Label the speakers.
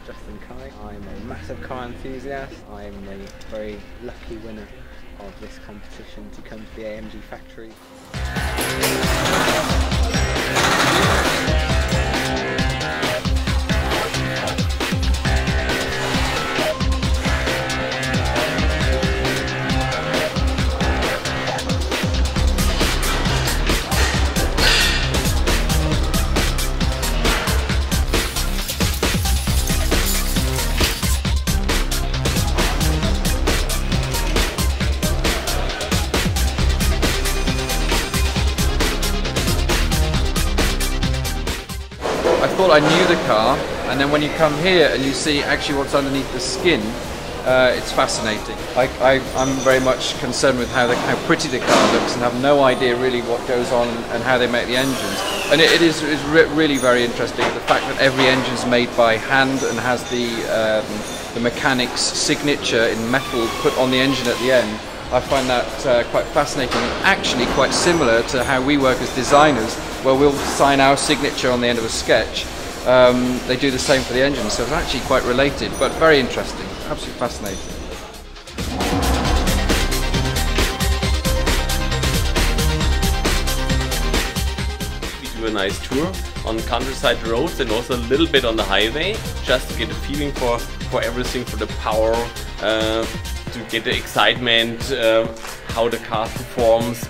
Speaker 1: Justin Kai. I'm a massive car enthusiast. I'm a very lucky winner of this competition to come to the AMG factory.
Speaker 2: I thought I knew the car, and then when you come here and you see actually what's underneath the skin, it's fascinating. I'm very much concerned with how pretty the car looks and have no idea really what goes on and how they make the engines. And it is really very interesting, the fact that every engine is made by hand and has the mechanic's signature in metal put on the engine at the end. I find that quite fascinating and actually quite similar to how we work as designers, where we'll sign our signature on the end of a sketch. They do the same for the engine, so it's actually quite related, but very interesting, absolutely fascinating.
Speaker 3: We do a nice tour on countryside roads and also a little bit on the highway, just to get a feeling for everything, for the power, to get the excitement, how the car performs.